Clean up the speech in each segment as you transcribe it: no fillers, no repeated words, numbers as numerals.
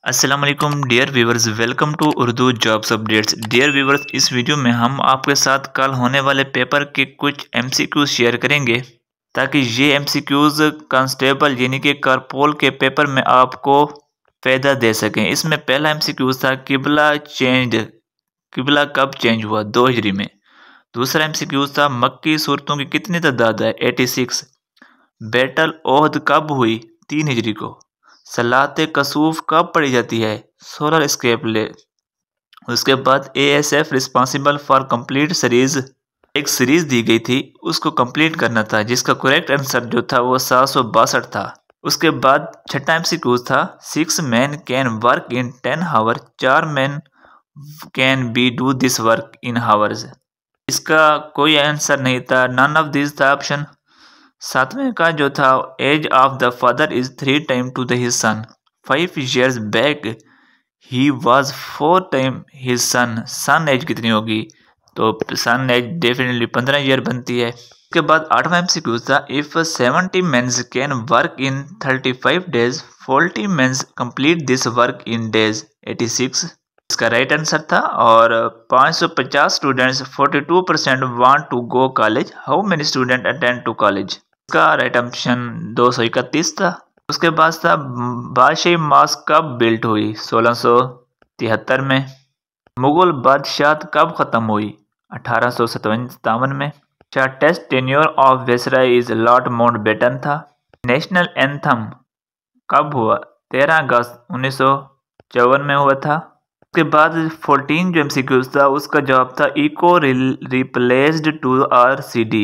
अस्सलाम वालेकुम dear viewers, welcome to Urdu jobs updates. Dear viewers, इस वीडियो में हम आपके साथ कल होने वाले पेपर के कुछ एमसीक्यूज शेयर करेंगे ताकि ये एमसीक्यूज कांस्टेबल यानी कि कारपोल के पेपर में आपको फ़ायदा दे सकें। इसमें पहला एमसीक्यूज था किबला कब चेंज हुआ? 2 हिजरी में। दूसरा एमसीक्यूज था मक्की सूरतों की कितनी तादाद है? 86। बैटल ओहद कब हुई? 3 हिजरी को। सलाते कसूफ कब पढ़ी जाती है? सोलर स्केप ले। उसके बाद ASF responsible for complete series, एक सीरीज दी गई थी, उसको कंप्लीट करना था, जिसका करेक्ट आंसर जो था वो 762 था। उसके बाद छठा MCQ था 6 men can work in 10 hour, 4 men can be do this work in hours. इसका कोई आंसर नहीं था, नन ऑफ दिस था ऑप्शन। सातवें का जो था age of the father is 3 times to his son, 5 years back ही was 4 times his son. Son age कितनी होगी? तो सन एज डेफिनेटली 15 ईयर बनती है। उसके बाद 8वां MCQ था if 70 men can work in 35 days, 40 men complete this work in days, 86 इसका राइट आंसर था। और 550 students 42% want to go college, how many student attend to college? इसका राइट ऑप्शन 231 था। उसके बाद था बादशाही मॉस्क कब बिल्ट हुई? 1673 में। मुगल बादशाहत कब खत्म हुई? 1857 में। Test tenure of viceroy is Lord Mountbatten था। नेशनल एंथम कब हुआ? 13 अगस्त 1954 में हुआ था। उसके बाद 14 जो MCQ था उसका जवाब था इको रिप्लेस्ड टू RCD।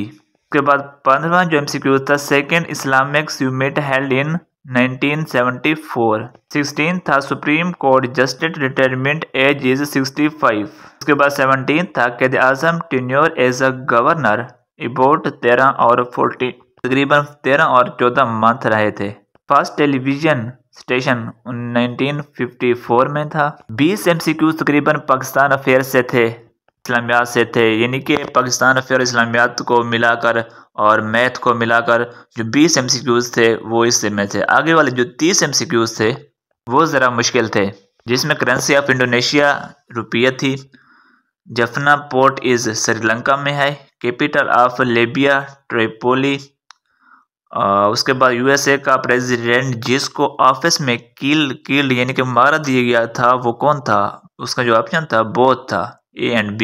उसके बाद 15वां जो MCQ था second Islamic summit held in 1974। 16 था supreme court justice retirement age is 65। उसके बाद 17 था Quaid Azam tenure age a governor about 13 और 14, तकरीबन 13 और 14 मंथ रहे थे। फर्स्ट टेलीविजन स्टेशन 1954 में था। 20 MCQ तकरीबन पाकिस्तान अफेयर से थे, इस्लामियात से थे, यानी कि पाकिस्तान अफेयर इस्लामियात को मिलाकर और मैथ को मिलाकर जो 20 MCQ थे वो इससे में थे। आगे वाले जो 30 MCQ थे वो ज़रा मुश्किल थे, जिसमें करेंसी ऑफ इंडोनेशिया रुपया थी। जफना पोर्ट इज़ श्रीलंका में है। Capital of Libya Tripoli. उसके बाद USA का प्रेसिडेंट जिसको ऑफिस में कील्ड यानी कि मारा दिया गया था वो कौन था? उसका जो ऑप्शन था बोथ था, A and B।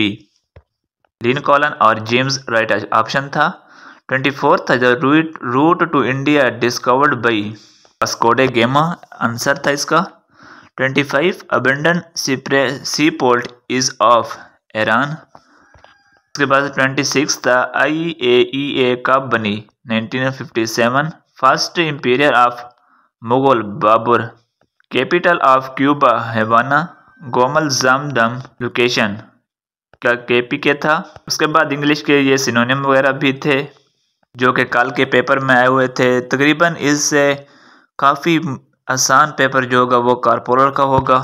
लिंकॉलन और जेम्स राइट ऑप्शन था। 24 था the route to India discovered by Vasco da Gama, answer था इसका। 25 abandon sea port is of Iran. उसके बाद 26 था IAEA कब बनी? 1957। First imperial of Mughal Babur. Capital of Cuba Havana. Gomal Zam dam location का KPK था। उसके बाद इंग्लिश के ये सिनोनिम वगैरह भी थे जो कि कल के पेपर में आए हुए थे। तकरीबन इससे काफ़ी आसान पेपर जो होगा वो कारपोलर का होगा,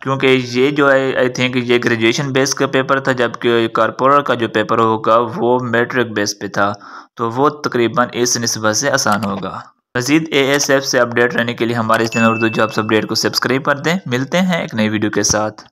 क्योंकि ये जो है आई थिंक ये ग्रेजुएशन बेस का पेपर था, जबकि कारपोलर का जो पेपर होगा वो मैट्रिक बेस पे था, तो वो तकरीबन इस निस्बत से आसान होगा। मज़ीद ASF से अपडेट रहने के लिए हमारे चैनल उर्दू जॉब्स अपडेट को सब्सक्राइब कर दें। मिलते हैं एक नई वीडियो के साथ।